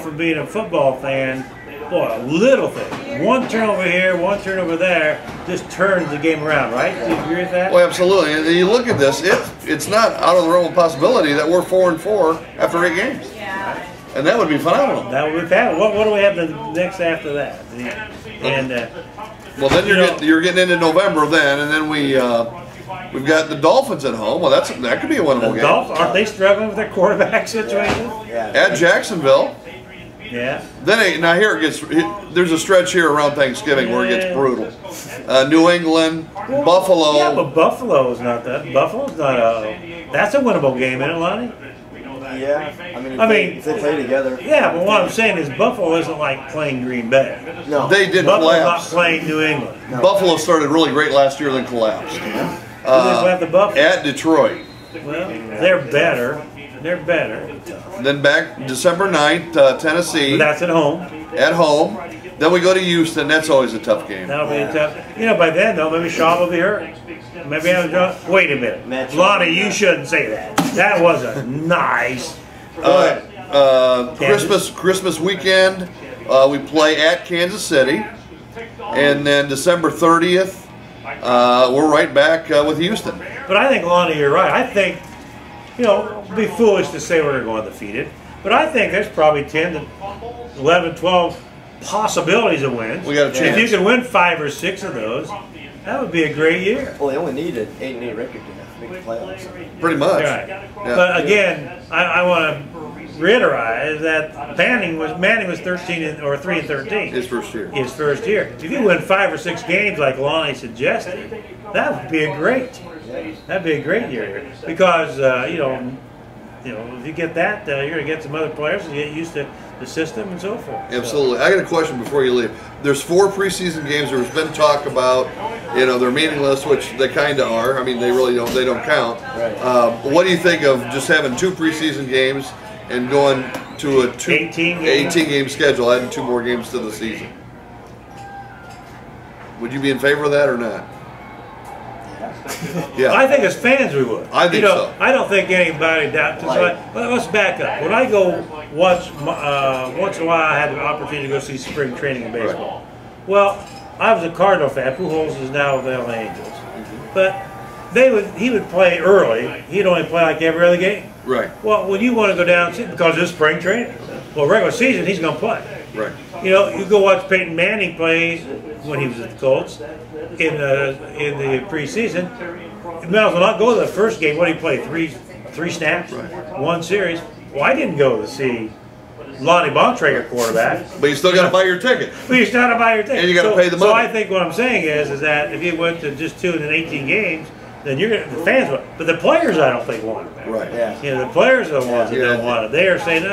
from being a football fan, boy, a little thing, one turnover here, one turnover there, just turns the game around, right? Do you agree with that? Well, absolutely. And you look at this; it's not out of the realm of possibility that we're 4-4 after 8 games. Yeah. And that would be phenomenal. That would be fabulous. What do we have the next after that? And well, then you're getting into November then, and then we've got the Dolphins at home. Well, that could be a winnable game. Dolphins, aren't they struggling with their quarterback situation? Yeah. At Jacksonville. Yeah. Then here there's a stretch here around Thanksgiving where it gets brutal. New England, Buffalo. Yeah, but Buffalo's not that. Buffalo's not that's a winnable game, isn't it, Lonnie? Yeah, I mean, if they play together. Yeah, but what I'm saying is Buffalo isn't like playing Green Bay. No. They did Buffalo's collapse. not playing New England. No. Buffalo started really great last year, then collapsed. At Detroit. Well, they're better. They're better. Then back December 9th, Tennessee. But that's at home. At home. Then we go to Houston. That's always a tough game. That'll be a tough. By then though, maybe Shaw will be hurt. Maybe have a draw. Wait a minute, Lonnie, you shouldn't say that. That was a nice. Christmas weekend, we play at Kansas City, and then December 30th, we're right back with Houston. But I think, Lonnie, you're right. I think, it'd be foolish to say we're going undefeated, but I think there's probably 10 to 11, 12 possibilities of wins. We got a chance. If you can win 5 or 6 of those, that would be a great year. Well, they only need an 8-8 record to make the playoffs. Pretty much. Right. Yeah. But again, I want to reiterate that Manning was 3-13. His first year. His first year. If you win 5 or 6 games like Lonnie suggested, that would be that'd be a great year because if you get that, you're going to get some other players and get used to the system and so forth. Absolutely. I got a question before you leave. There's 4 preseason games. There's been talk about, they're meaningless, which they kind of are. I mean, they really don't. They don't count. Right. What do you think of just having 2 preseason games and going to a 18 game schedule, adding 2 more games to the season? Would you be in favor of that or not? Yeah. I think as fans we would. I think so. I don't think anybody doubts. Let's back up. When I go watch, once in a while I had the opportunity to go see spring training in baseball. Right. Well, I was a Cardinal fan. Pujols is now with the LA Angels. But he would play early. He'd only play like every other game. Right. Well, when you want to go down, because it's spring training. Well, regular season, he's going to play. Right. You go watch Peyton Manning play when he was at the Colts in the preseason. You might as well not go to the first game. What did he play? Three snaps, Right. 1 series. Well, I didn't go to see Lonnie Bontrager quarterback. But you still got to buy your ticket. But you still got to buy your ticket. And you got to pay the money. So I think what I'm saying is that if you went to just 2 and 18 games, then the fans would. But the players, I don't think want it. Right. Yeah. The players are the ones that Yeah. don't want it. They are saying,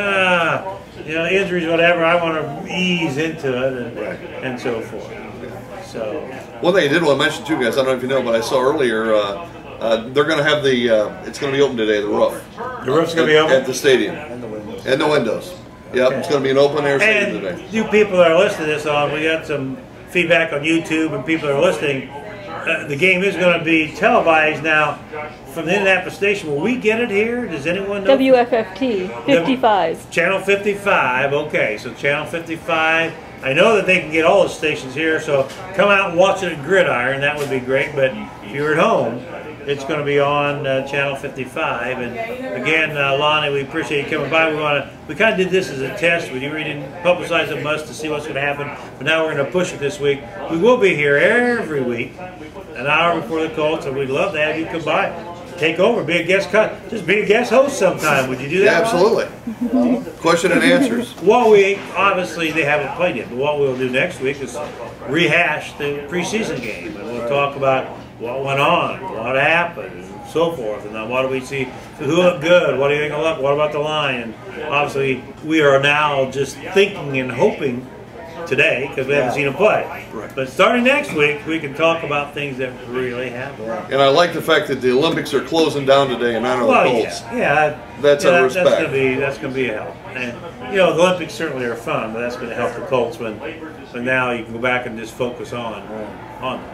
injuries, whatever. I want to ease into it and so forth. So. One thing I did want to mention too, guys, I don't know if you know, but I saw earlier they're going to have it's going to be open today, the roof. The roof's going to be open? At the stadium. And the windows. And the windows. Yep, it's going to be an open air stadium today. And you people that are listening to this we got some feedback on YouTube and people that are listening. The game is going to be televised now from the Indianapolis station. Will we get it here? Does anyone know? WFFT 55. Channel 55. Okay, so Channel 55. I know that they can get all the stations here, so come out and watch it at GridIron. That would be great. But if you're at home, it's going to be on Channel 55. And again, Lonnie, we appreciate you coming by. We kind of did this as a test. We didn't publicize it much to see what's going to happen, but now we're going to push it this week. We will be here every week, an hour before the Colts, and we'd love to have you come by, take over, be a guest just be a guest host sometime. Would you do that? Yeah, absolutely. Question and answers. Well, obviously they haven't played yet, but what we'll do next week is rehash the preseason game, and we'll talk about what went on, what happened, and so forth. And then what do we see? Who looked good? What do you think of luck? What about the line? And obviously, we are now just thinking and hoping today because we haven't seen them play. Right. But starting next week, we can talk about things that really happened. And I like the fact that the Olympics are closing down today in honor of the Colts. That's a respect. That's going to be a help. And the Olympics certainly are fun, but that's going to help the Colts when now you can go back and just focus on them.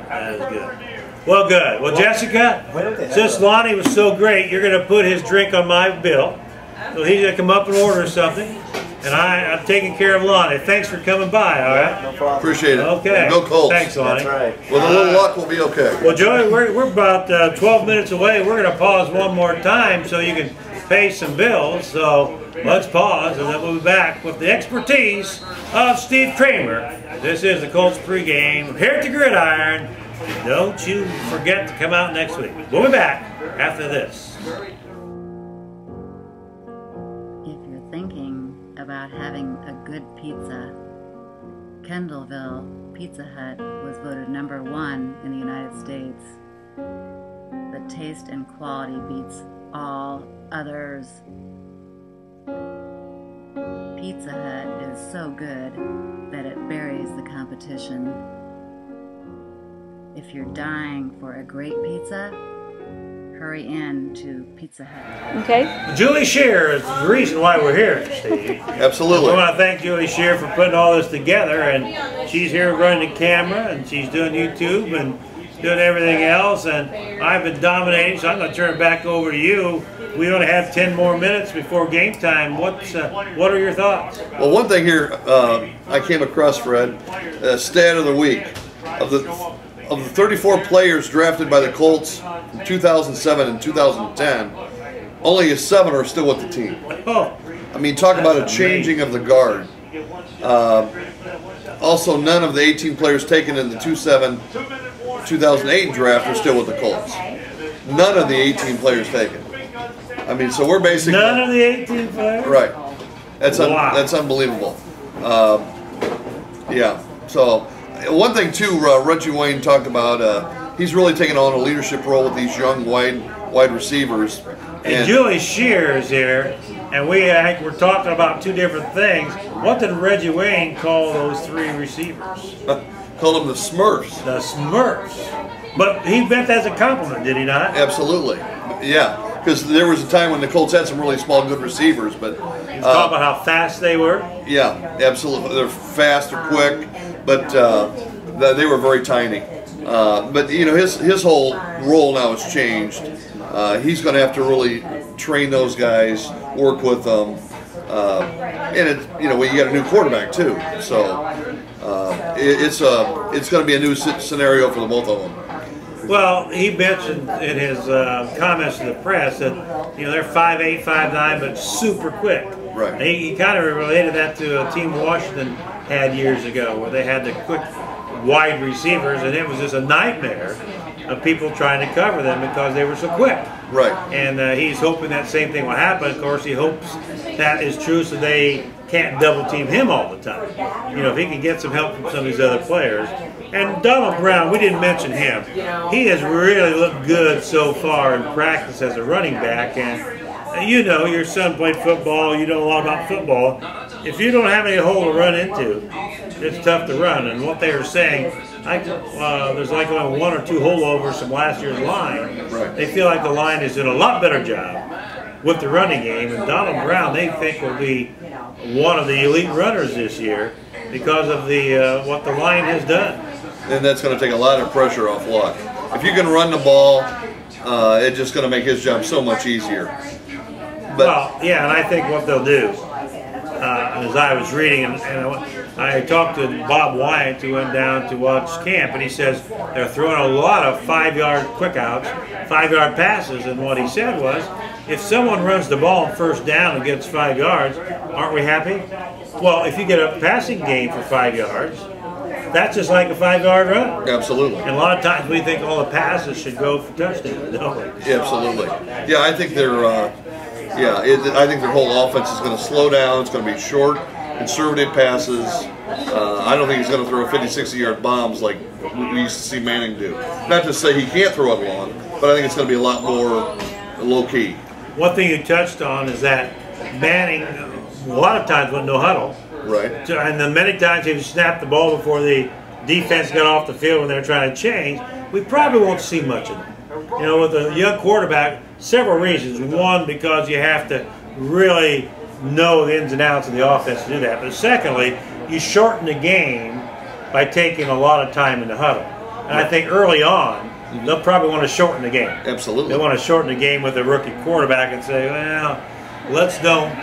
That is good. Well, good. Well, Jessica, since Lonnie was so great, you're going to put his drink on my bill. So he's going to come up and order something. And I'm taking care of Lonnie. Thanks for coming by, all right? No problem. Appreciate it. Okay. Go Colts. Thanks, Lonnie. That's right. With a little luck, we'll be okay. Well, Joey, we're about 12 minutes away. We're going to pause one more time so you can pay some bills. So let's pause, and then we'll be back with the expertise of Steve Kramer. This is the Colts pregame here at the Gridiron. Don't you forget to come out next week. We'll be back after this. If you're thinking about having a good pizza, Kendallville Pizza Hut was voted #1 in the United States. The taste and quality beats all others. Pizza Hut is so good that it buries the competition. If you're dying for a great pizza, hurry in to Pizza Hut. Okay. Julie Shear is the reason why we're here, Steve. Absolutely. I want to thank Julie Shear for putting all this together, and she's here running the camera, and she's doing YouTube and doing everything else, and I've been dominating, so I'm going to turn it back over to you. We only have 10 more minutes before game time. What are your thoughts? Well, one thing here I came across, Fred, stat of the week. Of the 34 players drafted by the Colts in 2007 and 2010, only 7 are still with the team. Oh, I mean, talk about a changing of the guard. Also, none of the 18 players taken in the 2008 draft are still with the Colts. None of the 18 players taken. I mean, so we're basically... None of the 18 players? Right. That's wow. unbelievable. Yeah. So, one thing, too, Reggie Wayne talked about, he's really taken on a leadership role with these young wide receivers. And Julie Shear is here, and I think we're talking about 2 different things. What did Reggie Wayne call those 3 receivers? Called them the Smurfs. The Smurfs. But he meant that as a compliment, did he not? Absolutely. Yeah. Because there was a time when the Colts had some really small, good receivers, but... He was talking about how fast they were? Yeah, absolutely. They're fast, they're quick, but they were very tiny. But, his whole role now has changed. He's going to have to really train those guys, work with them. And, you got a new quarterback, too. So it's going to be a new scenario for the both of them. Well, he mentioned in his comments to the press that they're 5'8", 5'9", but super quick. Right. He kind of related that to a team Washington had years ago, where they had the quick wide receivers, and it was just a nightmare of people trying to cover them because they were so quick. Right. And he's hoping that same thing will happen. Of course, he hopes that is true, so they can't double team him all the time. If he can get some help from some of these other players. And Donald Brown, we didn't mention him. He has really looked good so far in practice as a running back. And your son played football. You know a lot about football. If you don't have any hole to run into, it's tough to run. And what they were saying, there's like only 1 or 2 holdovers from last year's line. Right. They feel like the line is doing a lot better job with the running game. And Donald Brown, they think, will be one of the elite runners this year because of what the line has done. And that's going to take a lot of pressure off Luck. If you can run the ball, it's just going to make his job so much easier. Well, yeah, and I think what they'll do, as I was reading, and I talked to Bob Wyatt, who went down to watch camp, and he says they're throwing a lot of 5-yard quick outs, 5-yard passes, and what he said was, if someone runs the ball on first down and gets 5 yards, aren't we happy? Well, if you get a passing game for 5 yards, that's just like a 5-yard run. Absolutely. And a lot of times we think all the passes should go for touchdowns. Yeah, absolutely. Yeah, I think I think their whole offense is going to slow down. It's going to be short, conservative passes. I don't think he's going to throw 50, 60-yard bombs like we used to see Manning do. Not to say he can't throw it long, but I think it's going to be a lot more low-key. One thing you touched on is that Manning, a lot of times went no huddle. Right. And then many times if you snapped the ball before the defense got off the field when they were trying to change, we probably won't see much of it. You know, with a young quarterback, several reasons. One, because you have to really know the ins and outs of the offense to do that. But secondly, you shorten the game by taking a lot of time in the huddle. And I think early on, they'll probably want to shorten the game. Absolutely. They want to shorten the game with a rookie quarterback and say, well, let's don't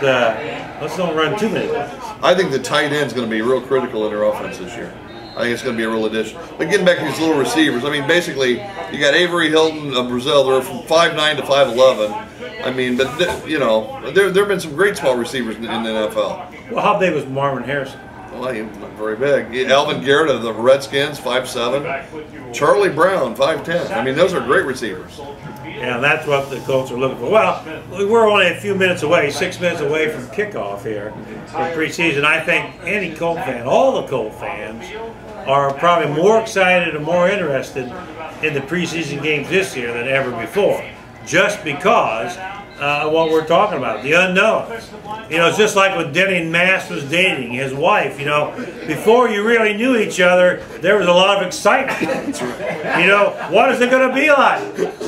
run too many plays. I think the tight end is going to be real critical in their offense this year. I think it's going to be a real addition. But getting back to these little receivers, I mean, basically, you got Avery Hilton of Brazil. They're from 5'9" to 5'11". I mean, but, you know, there have been some great small receivers in the NFL. Well, how big was Marvin Harrison? Well, he's not very big. Alvin Garrett of the Redskins, 5'7". Charlie Brown, 5'10". I mean, those are great receivers. Yeah, that's what the Colts are looking for. Well, we're only a few minutes away, 6 minutes away from kickoff here in preseason. I think any Colt fan, all the Colt fans, are probably more excited and more interested in the preseason games this year than ever before, just because what we're talking about, the unknowns. You know, it's just like when Denny Mast was dating his wife, you know, before you really knew each other, there was a lot of excitement. You know, what is it going to be like?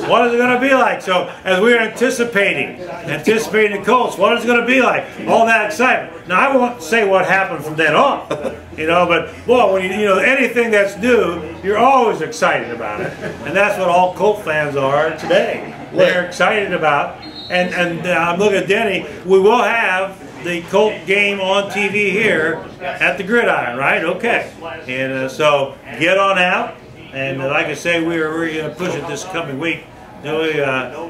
What is it going to be like? So as we're anticipating the Colts, what is it going to be like? All that excitement. Now, I won't say what happened from then on, you know, but, well, when you know, anything that's new, you're always excited about it. And that's what all Colt fans are today. They're excited about. And I'm looking at Denny. We will have the Colt game on TV here at the GridIron, right? Okay. And so get on out. And like I say, we're going to push it this coming week. We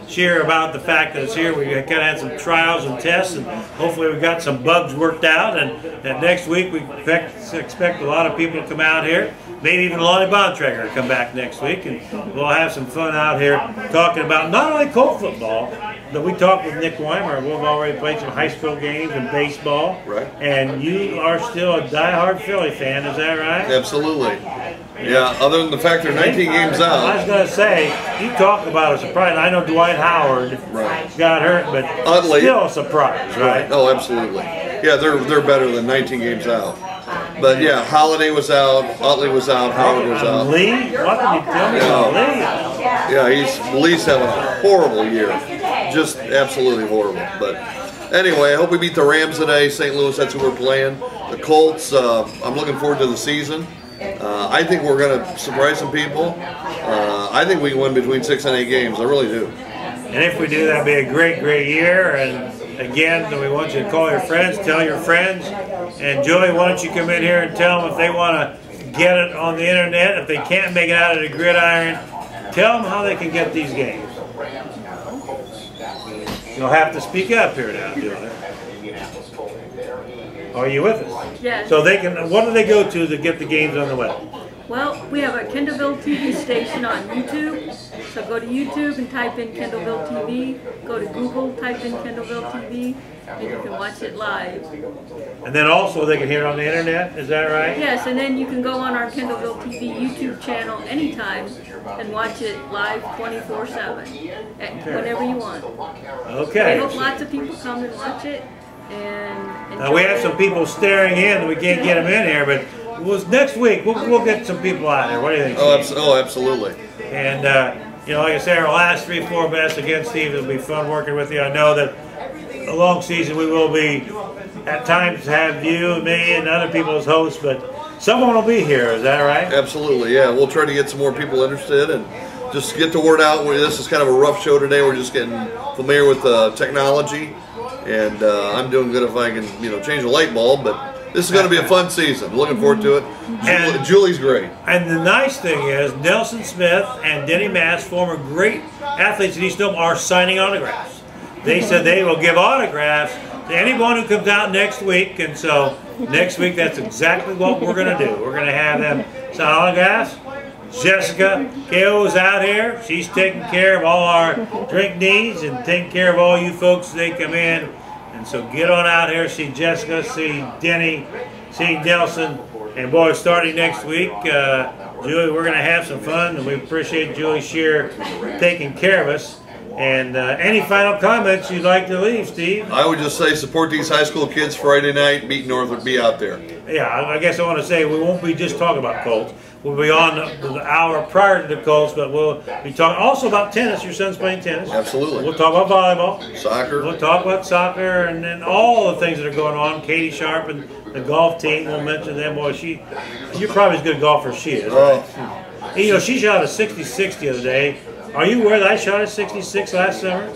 share about the fact that it's here. We kind of had some trials and tests, and hopefully we got some bugs worked out. And next week we expect a lot of people to come out here. Maybe even Lonnie Bontrager will come back next week, and we'll have some fun out here talking about not only Colt football, but we talked with Nic Weimer. We've already played some high school games and baseball. Right. And you are still a diehard Philly fan, is that right? Absolutely. Yeah, other than the fact they're 19 games out. I was going to say, you talk about a surprise. I know Dwight Howard got hurt, but Utley. Still a surprise, right? Oh, absolutely. Yeah, they're better than 19 games out. But yeah, Holiday was out, Utley was out, Howard was out. Lee? What did you tell me about Lee? Yeah, Lee's having a horrible year. Just absolutely horrible. But anyway, I hope we beat the Rams today. St. Louis, that's who we're playing. The Colts, I'm looking forward to the season. I think we're going to surprise some people. I think we can win between 6 and 8 games. I really do. And if we do, that'd be a great, great year. And again, we want you to call your friends, tell your friends. And Joey, why don't you come in here and tell them if they want to get it on the internet, if they can't make it out of the GridIron, tell them how they can get these games. You'll have to speak up here now, Joey. Are you with us? Yes. So they can. What do they go to get the games on the web? Well, we have a Kendallville TV station on YouTube. So go to YouTube and type in Kendallville TV. Go to Google, type in Kendallville TV, and you can watch it live. And then also they can hear it on the internet. Is that right? Yes, and then you can go on our Kendallville TV YouTube channel anytime and watch it live 24/7, whenever you want. Okay. We hope lots of people come and watch it. And now we have some people staring in. We can't get them in here, but next week we'll get some people out there. What do you think? Oh, absolutely. And you know, like I said, our last 3-4 best again, Steve. It'll be fun working with you. I know that a long season we will be at times have you and me and other people as hosts, but someone will be here. Is that right? Absolutely. Yeah, we'll try to get some more people interested and just get the word out. This is kind of a rough show today. We're just getting familiar with technology. and I'm doing good if I can, change a light bulb. But this is going to be a fun season. Looking forward to it. And Julie's great. And the nice thing is, Nelson Smith and Denny Mast, former great athletes at East Nome, are signing autographs. They said they will give autographs to anyone who comes out next week, and so next week that's exactly what we're going to do. We're going to have them sign autographs. Jessica KO is out here. She's taking care of all our drink needs and taking care of all you folks as they come in. And so get on out here, see Jessica, see Denny, see Nelson. And boy, starting next week, Julie, we're going to have some fun, and we appreciate Julie Shear taking care of us. And any final comments you'd like to leave, Steve? I would just say support these high school kids Friday night, beat Northwood, be out there. Yeah, I guess I want to say we won't be just talking about Colts. We'll be on the hour prior to the Colts, but we'll be talking also about tennis. Your son's playing tennis. Absolutely. We'll talk about volleyball. Soccer. We'll talk about soccer and then all the things that are going on. Katie Sharp and the golf team, we'll mention them. Boy, you're probably as good a golfer as she is, right? She shot a 66 the other day. Are you aware that I shot a 66 last summer?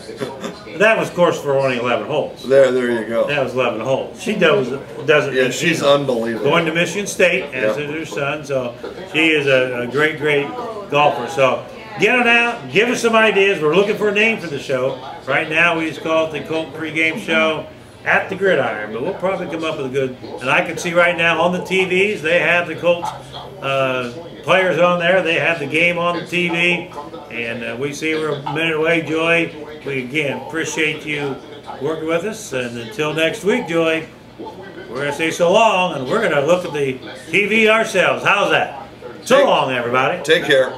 That was, of course, for only 11 holes. There you go. That was 11 holes. She doesn't. Yeah, she's unbelievable. Going to Michigan State, as is her son, so she is a great, great golfer. So get on out, give us some ideas. We're looking for a name for the show. Right now, we just call it the Colt Pregame Show at the Gridiron, but we'll probably come up with a good. And I can see right now on the TVs they have the Colts players on there. They have the game on the TV, and we see we're a minute away, Joy. We again appreciate you working with us, and until next week, Joy, we're going to say so long, and we're going to look at the TV ourselves. How's that? So long, everybody. Take care.